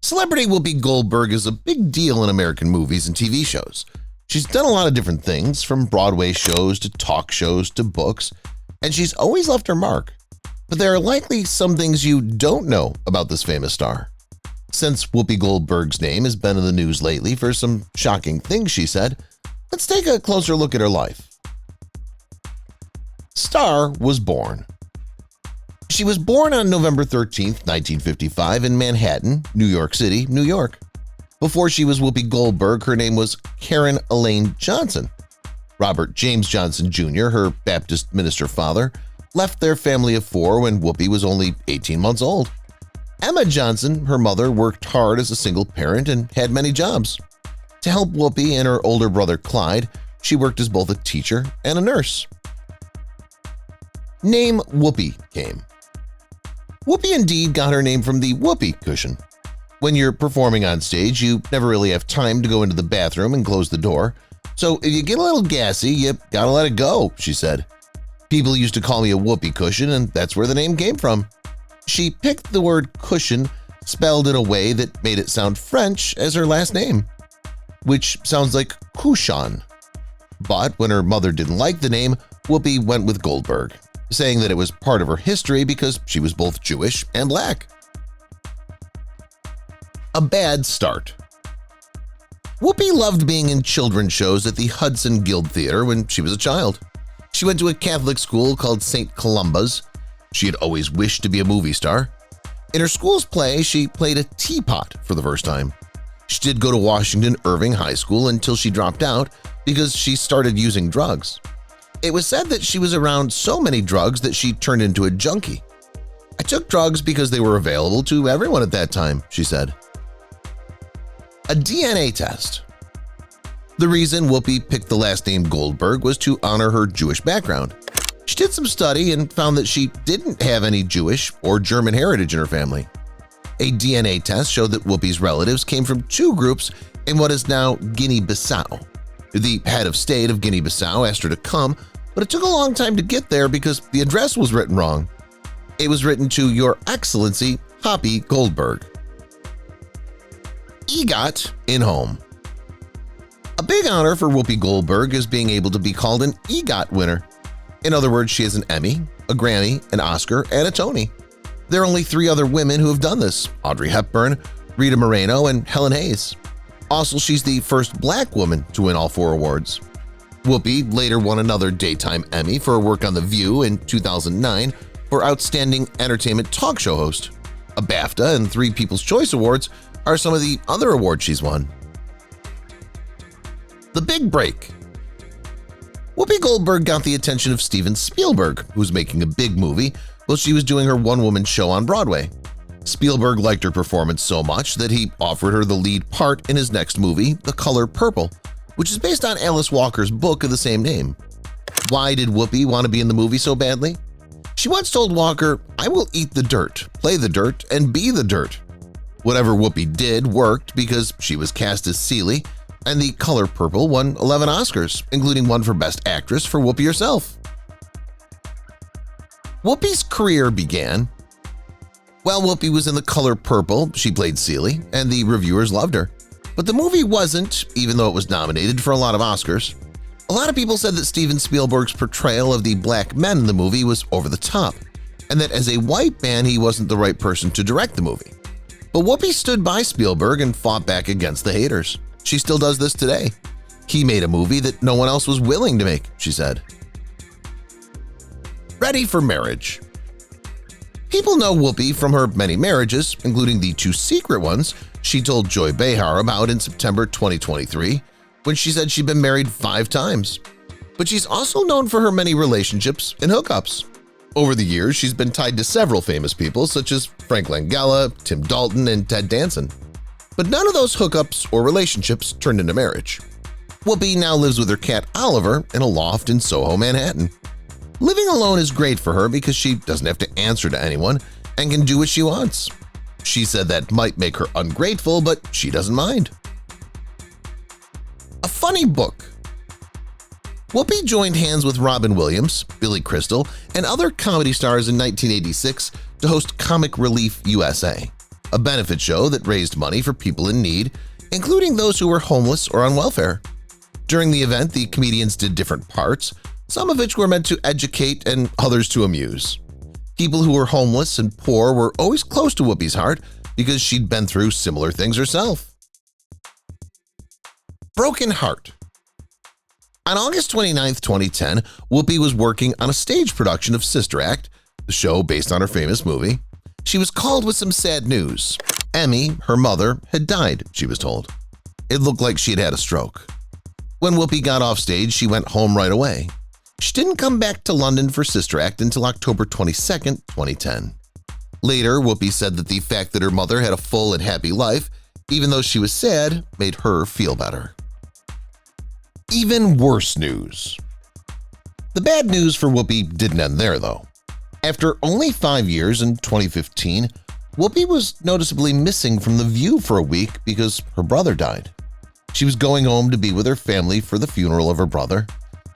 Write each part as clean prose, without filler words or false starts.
Celebrity Whoopi Goldberg is a big deal in American movies and TV shows. She's done a lot of different things, from Broadway shows to talk shows to books, and she's always left her mark. But there are likely some things you don't know about this famous star. Since Whoopi Goldberg's name has been in the news lately for some shocking things she said, let's take a closer look at her life. Star was born. She was born on November 13, 1955 in Manhattan, New York City, New York. Before she was Whoopi Goldberg, her name was Karen Elaine Johnson. Robert James Johnson Jr., her Baptist minister father, left their family of four when Whoopi was only 18 months old. Emma Johnson, her mother, worked hard as a single parent and had many jobs. To help Whoopi and her older brother Clyde, she worked as both a teacher and a nurse. Name Whoopi came. Whoopi indeed got her name from the whoopee cushion. When you're performing on stage, you never really have time to go into the bathroom and close the door. So if you get a little gassy, you gotta let it go, she said. People used to call me a whoopee cushion, and that's where the name came from. She picked the word cushion spelled in a way that made it sound French as her last name, which sounds like Couchon. But when her mother didn't like the name, Whoopi went with Goldberg, saying that it was part of her history because she was both Jewish and black. A bad start. Whoopi loved being in children's shows at the Hudson Guild Theater when she was a child. She went to a Catholic school called St. Columba's. She had always wished to be a movie star. In her school's play, she played a teapot for the first time. She did go to Washington Irving High School until she dropped out because she started using drugs. It was said that she was around so many drugs that she turned into a junkie. "I took drugs because they were available to everyone at that time," she said. A DNA test. The reason Whoopi picked the last name Goldberg was to honor her Jewish background. She did some study and found that she didn't have any Jewish or German heritage in her family. A DNA test showed that Whoopi's relatives came from two groups in what is now Guinea-Bissau. The head of state of Guinea-Bissau asked her to come, but it took a long time to get there because the address was written wrong. It was written to Your Excellency Whoopi Goldberg. Egot in home. A big honor for Whoopi Goldberg is being able to be called an Egot winner. In other words, she has an Emmy, a Grammy, an Oscar, and a Tony. There are only 3 other women who have done this: Audrey Hepburn, Rita Moreno, and Helen Hayes. Also, she's the first black woman to win all 4 awards. Whoopi later won another Daytime Emmy for her work on The View in 2009 for Outstanding Entertainment Talk Show Host. A BAFTA and 3 People's Choice Awards are some of the other awards she's won. The big break. Whoopi Goldberg got the attention of Steven Spielberg, who was making a big movie while she was doing her one-woman show on Broadway. Spielberg liked her performance so much that he offered her the lead part in his next movie, The Color Purple, which is based on Alice Walker's book of the same name. Why did Whoopi want to be in the movie so badly? She once told Walker, "I will eat the dirt, play the dirt, and be the dirt." Whatever Whoopi did worked because she was cast as Celie, and The Color Purple won 11 Oscars, including one for Best Actress for Whoopi herself. Whoopi's career began. While Whoopi was in The Color Purple, she played Celie, and the reviewers loved her. But the movie wasn't, even though it was nominated for a lot of Oscars. A lot of people said that Steven Spielberg's portrayal of the black men in the movie was over the top, and that as a white man he wasn't the right person to direct the movie. But Whoopi stood by Spielberg and fought back against the haters. She still does this today. "He made a movie that no one else was willing to make," she said. Ready for marriage. People know Whoopi from her many marriages, including the 2 secret ones she told Joy Behar about in September 2023, when she said she'd been married 5 times. But she's also known for her many relationships and hookups. Over the years, she's been tied to several famous people such as Frank Langella, Tim Dalton, and Ted Danson. But none of those hookups or relationships turned into marriage. Whoopi now lives with her cat Oliver in a loft in Soho, Manhattan. Living alone is great for her because she doesn't have to answer to anyone and can do what she wants. She said that might make her ungrateful, but she doesn't mind. A funny book. Whoopi joined hands with Robin Williams, Billy Crystal, and other comedy stars in 1986 to host Comic Relief USA. a benefit show that raised money for people in need, including those who were homeless or on welfare. During the event, the comedians did different parts, some of which were meant to educate and others to amuse. People who were homeless and poor were always close to Whoopi's heart because she'd been through similar things herself. Broken Heart. On August 29, 2010, Whoopi was working on a stage production of Sister Act, the show based on her famous movie. She was called with some sad news. Emmy, her mother, had died, she was told. It looked like she had had a stroke. When Whoopi got off stage, she went home right away. She didn't come back to London for Sister Act until October 22, 2010. Later, Whoopi said that the fact that her mother had a full and happy life, even though she was sad, made her feel better. Even worse news. The bad news for Whoopi didn't end there, though. After only 5 years in 2015, Whoopi was noticeably missing from The View for a week because her brother died. She was going home to be with her family for the funeral of her brother.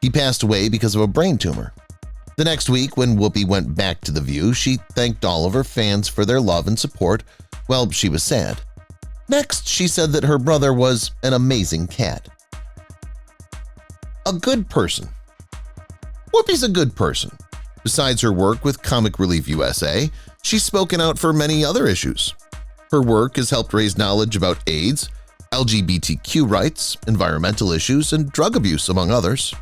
He passed away because of a brain tumor. The next week, when Whoopi went back to The View, she thanked all of her fans for their love and support. Well, she was sad. Next, she said that her brother was an amazing cat. A good person. Whoopi's a good person. Besides her work with Comic Relief USA, she's spoken out for many other issues. Her work has helped raise knowledge about AIDS, LGBTQ rights, environmental issues, and drug abuse, among others.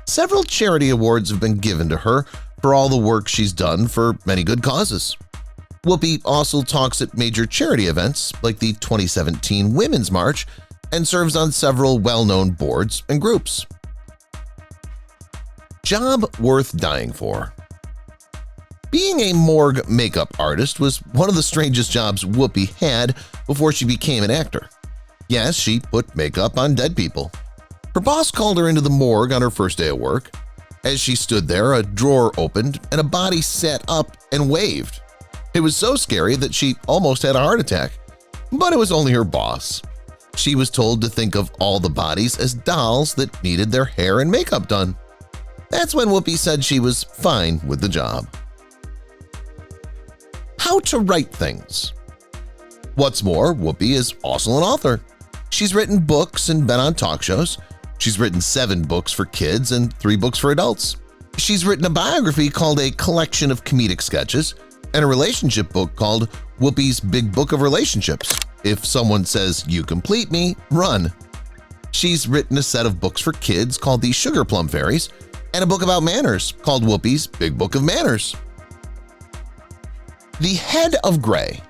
Several charity awards have been given to her for all the work she's done for many good causes. Whoopi also talks at major charity events like the 2017 Women's March and serves on several well-known boards and groups. Job worth dying for. Being a morgue makeup artist was one of the strangest jobs Whoopi had before she became an actor. Yes, she put makeup on dead people. Her boss called her into the morgue on her first day of work. As she stood there, a drawer opened and a body sat up and waved. It was so scary that she almost had a heart attack. But it was only her boss. She was told to think of all the bodies as dolls that needed their hair and makeup done. That's when Whoopi said she was fine with the job. How to write things. What's more, Whoopi is also an author. She's written books and been on talk shows. She's written 7 books for kids and 3 books for adults. She's written a biography called A Collection of Comedic Sketches and a relationship book called Whoopi's Big Book of Relationships. If someone says, "You complete me," run. She's written a set of books for kids called The Sugar Plum Fairies and a book about manners called Whoopi's Big Book of Manners. The Head of Gray.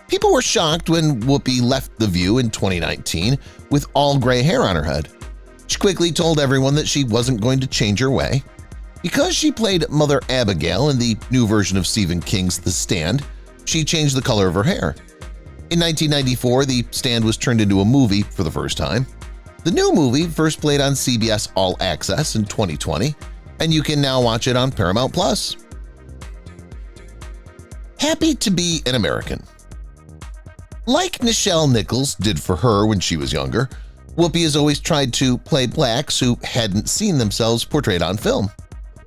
People were shocked when Whoopi left The View in 2019 with all gray hair on her head. She quickly told everyone that she wasn't going to change her way. Because she played Mother Abigail in the new version of Stephen King's The Stand, she changed the color of her hair. In 1994, The Stand was turned into a movie for the first time. The new movie first played on CBS All Access in 2020, and you can now watch it on Paramount+. Happy to be an American. Like Nichelle Nichols did for her when she was younger, Whoopi has always tried to play blacks who hadn't seen themselves portrayed on film.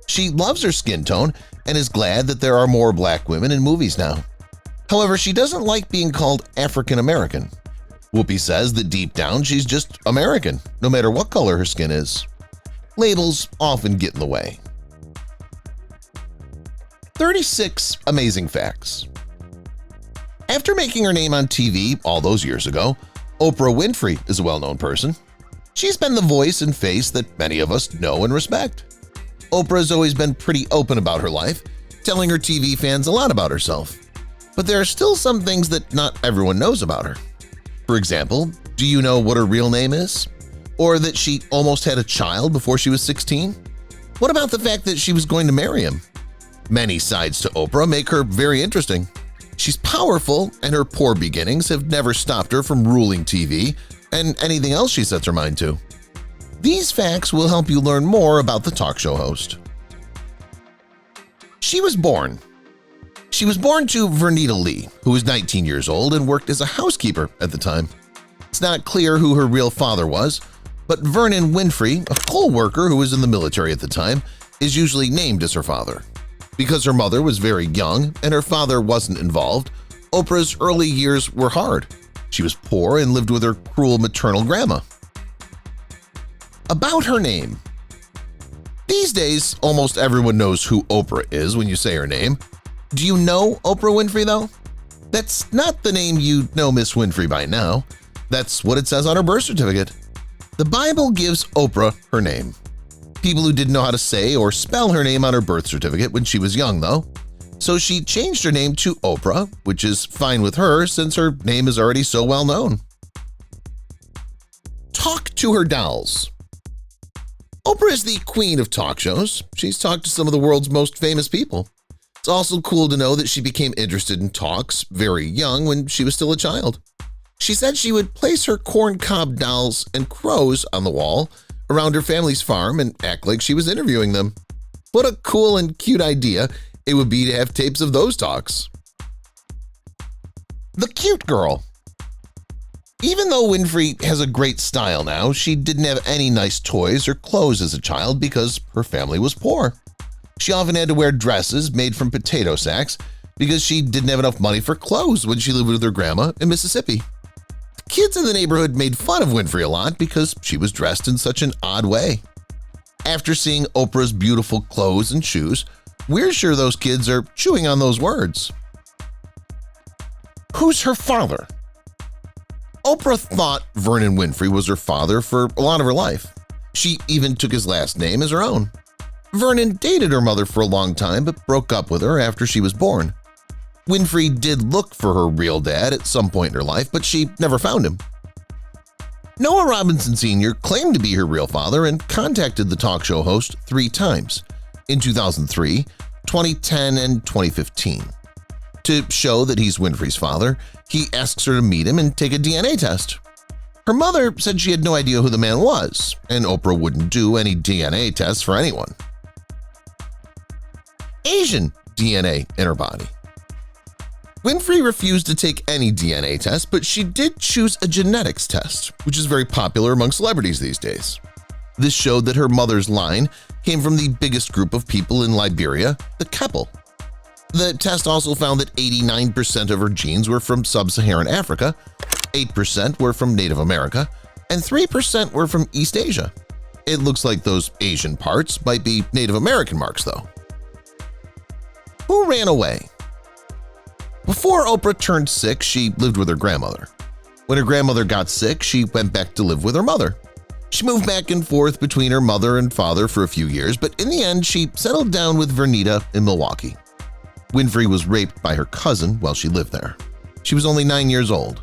She loves her skin tone and is glad that there are more black women in movies now. However, she doesn't like being called African American. Whoopi says that deep down she's just American, no matter what color her skin is. Labels often get in the way. 36 amazing facts. After making her name on TV all those years ago, Oprah Winfrey is a well-known person. She's been the voice and face that many of us know and respect. Oprah's always been pretty open about her life, telling her TV fans a lot about herself. But there are still some things that not everyone knows about her. For example, do you know what her real name is? Or that she almost had a child before she was 16? What about the fact that she was going to marry him? Many sides to Oprah make her very interesting. She's powerful, and her poor beginnings have never stopped her from ruling TV and anything else she sets her mind to. These facts will help you learn more about the talk show host. She was born. She was born to Vernita Lee, who was 19 years old and worked as a housekeeper at the time. It's not clear who her real father was, but Vernon Winfrey, a coal worker who was in the military at the time, is usually named as her father. Because her mother was very young and her father wasn't involved, Oprah's early years were hard. She was poor and lived with her cruel maternal grandma. About her name. These days, almost everyone knows who Oprah is when you say her name. Do you know Oprah Winfrey, though? That's not the name you know Miss Winfrey by now. That's what it says on her birth certificate. The Bible gives Oprah her name. People who didn't know how to say or spell her name on her birth certificate when she was young, though. So she changed her name to Oprah, which is fine with her since her name is already so well known. Talk to her dolls. Oprah is the queen of talk shows. She's talked to some of the world's most famous people. It's also cool to know that she became interested in talks very young when she was still a child. She said she would place her corncob dolls and crows on the wall around her family's farm and act like she was interviewing them. What a cool and cute idea it would be to have tapes of those talks. The cute girl. Even though Winfrey has a great style now, she didn't have any nice toys or clothes as a child because her family was poor. She often had to wear dresses made from potato sacks because she didn't have enough money for clothes when she lived with her grandma in Mississippi. Kids in the neighborhood made fun of Winfrey a lot because she was dressed in such an odd way. After seeing Oprah's beautiful clothes and shoes, we're sure those kids are chewing on those words. Who's her father? Oprah thought Vernon Winfrey was her father for a lot of her life. She even took his last name as her own. Vernon dated her mother for a long time but broke up with her after she was born. Winfrey did look for her real dad at some point in her life, but she never found him. Noah Robinson Sr. claimed to be her real father and contacted the talk show host 3 times in 2003, 2010, and 2015. To show that he's Winfrey's father, he asks her to meet him and take a DNA test. Her mother said she had no idea who the man was, and Oprah wouldn't do any DNA tests for anyone. Asian DNA in her body. Winfrey refused to take any DNA test, but she did choose a genetics test, which is very popular among celebrities these days. This showed that her mother's line came from the biggest group of people in Liberia, the Keppel. The test also found that 89% of her genes were from sub-Saharan Africa, 8% were from Native America, and 3% were from East Asia. It looks like those Asian parts might be Native American marks, though. Who ran away? Before Oprah turned 6, she lived with her grandmother. When her grandmother got sick, she went back to live with her mother. She moved back and forth between her mother and father for a few years, but in the end, she settled down with Vernita in Milwaukee. Winfrey was raped by her cousin while she lived there. She was only 9 years old.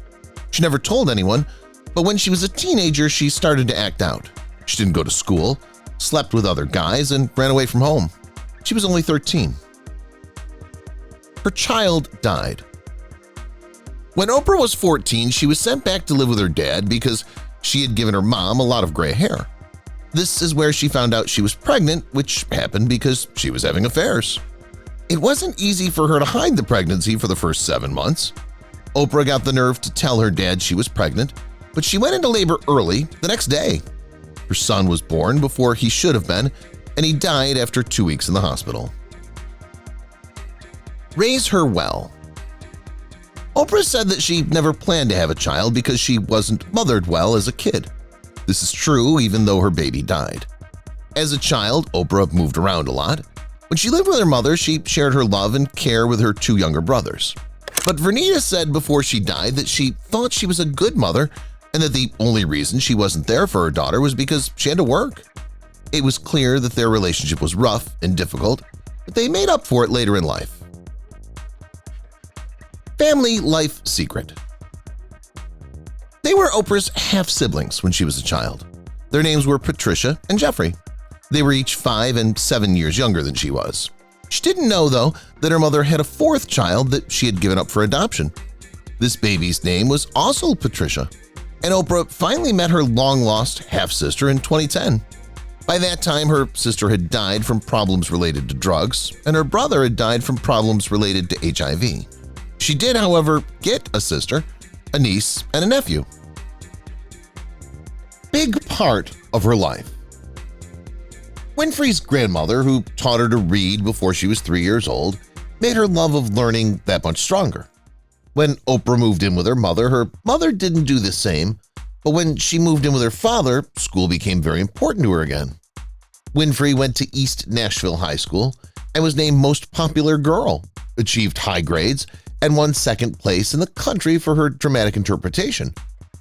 She never told anyone, but when she was a teenager, she started to act out. She didn't go to school, slept with other guys, and ran away from home. She was only 13. Her child died. When Oprah was 14, she was sent back to live with her dad because she had given her mom a lot of gray hair. This is where she found out she was pregnant, which happened because she was having affairs. It wasn't easy for her to hide the pregnancy for the first 7 months. Oprah got the nerve to tell her dad she was pregnant, but she went into labor early the next day. Her son was born before he should have been, and he died after 2 weeks in the hospital. Raise her well. Oprah said that she never planned to have a child because she wasn't mothered well as a kid. This is true even though her baby died. As a child, Oprah moved around a lot. When she lived with her mother, she shared her love and care with her 2 younger brothers. But Vernita said before she died that she thought she was a good mother and that the only reason she wasn't there for her daughter was because she had to work. It was clear that their relationship was rough and difficult, but they made up for it later in life. Family life secret. They were Oprah's half-siblings when she was a child. Their names were Patricia and Jeffrey. They were each 5 and 7 years younger than she was. She didn't know, though, that her mother had a 4th child that she had given up for adoption. This baby's name was also Patricia, and Oprah finally met her long-lost half-sister in 2010. By that time, her sister had died from problems related to drugs, and her brother had died from problems related to HIV. She did, however, get a sister, a niece, and a nephew. Big part of her life. Winfrey's grandmother, who taught her to read before she was 3 years old, made her love of learning that much stronger. When Oprah moved in with her mother didn't do the same, but when she moved in with her father, school became very important to her again. Winfrey went to East Nashville High School and was named Most Popular Girl, achieved high grades, and won second place in the country for her dramatic interpretation.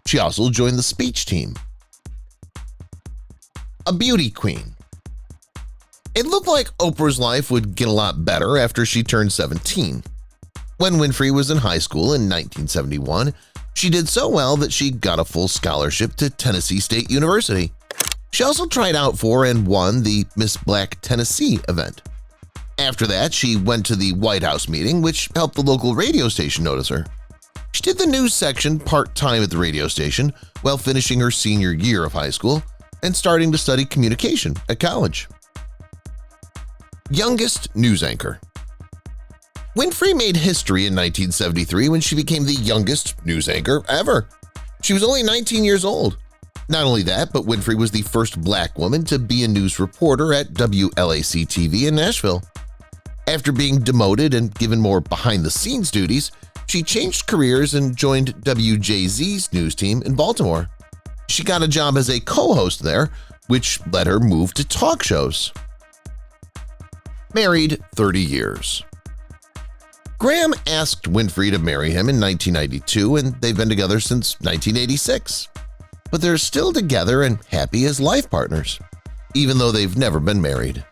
She also joined the speech team. A beauty queen. It looked like Oprah's life would get a lot better after she turned 17. When Winfrey was in high school in 1971, she did so well that she got a full scholarship to Tennessee State University. She also tried out for and won the Miss Black Tennessee event. After that, she went to the White House meeting, which helped the local radio station notice her. She did the news section part-time at the radio station while finishing her senior year of high school and starting to study communication at college. Youngest news anchor. Winfrey made history in 1973 when she became the youngest news anchor ever. She was only 19 years old. Not only that, but Winfrey was the first black woman to be a news reporter at WLAC-TV in Nashville. After being demoted and given more behind-the-scenes duties, she changed careers and joined WJZ's news team in Baltimore. She got a job as a co-host there, which let her move to talk shows. Married 30 years. Graham asked Winfrey to marry him in 1992, and they've been together since 1986. But they're still together and happy as life partners, even though they've never been married.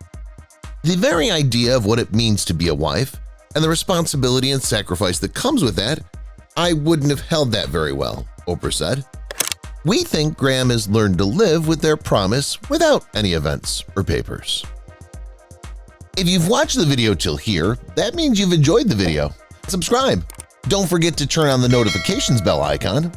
The very idea of what it means to be a wife and the responsibility and sacrifice that comes with that, I wouldn't have held that very well, Oprah said. We think Graham has learned to live with their promise without any events or papers. If you've watched the video till here, that means you've enjoyed the video. Subscribe. Don't forget to turn on the notifications bell icon